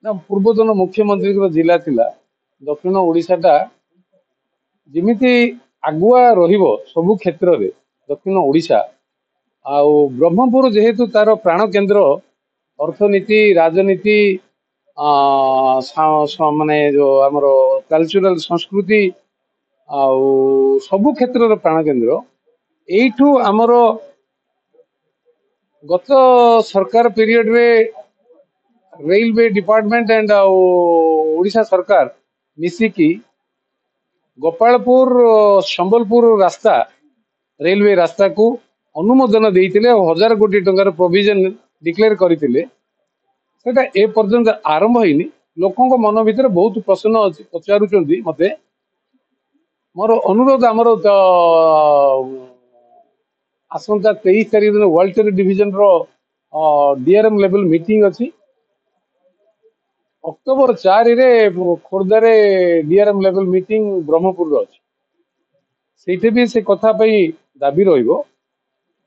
ना पूर्वतन मुख्यमंत्री जिला थिला दक्षिण ओडिशाटा जिमिति आगुआ रहिबो सबु क्षेत्र रे दक्षिण ओडिशा आउ ब्रह्मपुर जेहेतु तार प्राण केंद्र अर्थनीति राजनीति माने जो आमर कल्चरल संस्कृति आउ सबु क्षेत्र प्राण केंद्र एठू आमर गत सरकार पीरियड रे रेलवे डिपार्टमेंट एंड ओडिशा सरकार मिसिकी गोपालपुर संबलपुर रास्ता रेलवे रास्ता को अनुमोदन देइतिले 1000 कोटी टंकार प्रोविजन डिक्लेयर करथिले सेटा ए पर्यंत आरंभ होइनी लोकों को मन भीतर बहुत प्रश्न पचारुचंदी मते मोर अनुरोध आमर आसंता 23 तारीख दिन वर्ल्ड ट्रेड डिवीजन रो डीआरएम लेवल मीटिंग अछि अक्टोबर 4 रे खोर्धा रे डीआरएम लेवल मीटिंग ब्रह्मपुर रो अछि सेठे भी से कथा पई दाबी रहिबो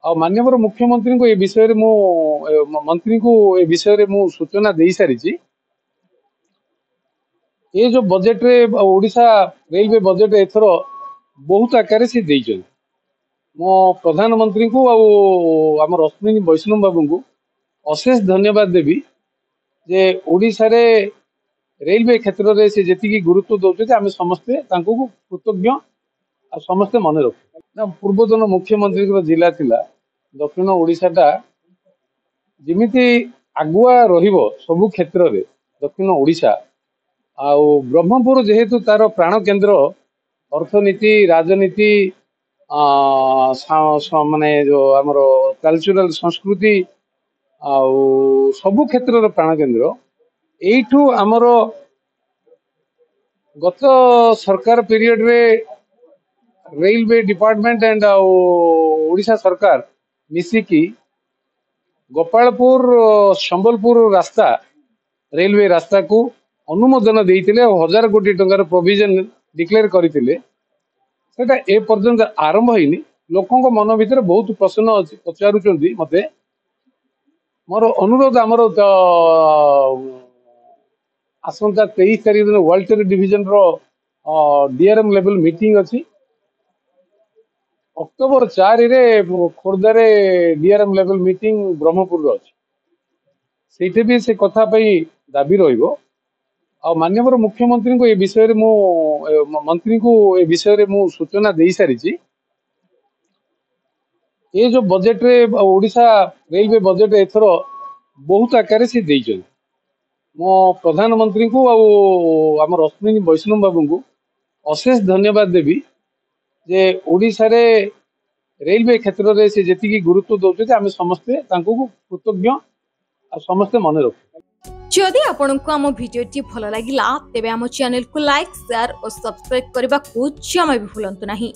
आ माननीय मुख्यमंत्री को ए विषय रे मु मंत्री को ए विषय रे मु सूचना देई सारी छी ये जो बजट रे ओडिशा रेलवे बजट एथरो बहुत आकार से देइछन मो प्रधानमंत्री को आम अश्विनी वैष्णव बाबू को अशेष धन्यवाद देवी जे ओडिशा रे रेलवे क्षेत्र रे से जेतिकी गुरुत्व दउछते आमे समस्ते तांको कृतज्ञ आ समस्ते मन रखु ना पूर्वतन मुख्यमंत्री जिला थिला दक्षिण ओडिशाटा जिमिति आगुआ रहिबो सबु क्षेत्र रे दक्षिण ओडिशा आउ ब्रह्मपुर जेहेतु तार प्राण केंद्र अर्थनीति राजनीति माने जो आमर कल्चरल संस्कृति आउ सबु क्षेत्र प्राण केंद्र एठू आमर गत सरकार पीरियड रे रेलवे डिपार्टमेंट एंड ओडिशा सरकार मिसिकी गोपालपुर संबलपुर रास्ता रेलवे रास्ता को अनुमोदन देइतिले 1000 कोटी टंकार प्रोविजन डिक्लेयर करथिले सेटा ए पर्यंत आरंभ होइनी लोकों को मन भीतर बहुत प्रश्न पचारुचंदी मते मोर अनुरोध आमर आसंता 23 तारीख दिन वर्ल्ड ट्रेड डिवीजन रो डीआरएम लेवल मीटिंग अछि अक्टोबर 4 रे खोर्धा रे डीआरएम लेवल मीटिंग ब्रह्मपुर रो अछि सेठे भी से कथा पई दाबी रहिबो आ माननीय मुख्यमंत्री को ए विषय रे मु मंत्री को ए विषय रे मु सूचना देई सारी छी ये जो बजट रे ओडिशा रेलवे बजट एथरो बहुत आकार से देइछन मो प्रधानमंत्री को आम अश्विनी वैष्णव बाबू को अशेष धन्यवाद देवी जे ओडिशा रे रेलवे क्षेत्र रे से जेतिकी गुरुत्व दउछते आमे समस्ते तांको कृतज्ञ आ समस्ते मन रखु जदि आपंक आम भिडी भल लगा तेब आम चैनल को लाइक शेयर और सब्सक्राइब करने को जमा भी भूलु नहीं।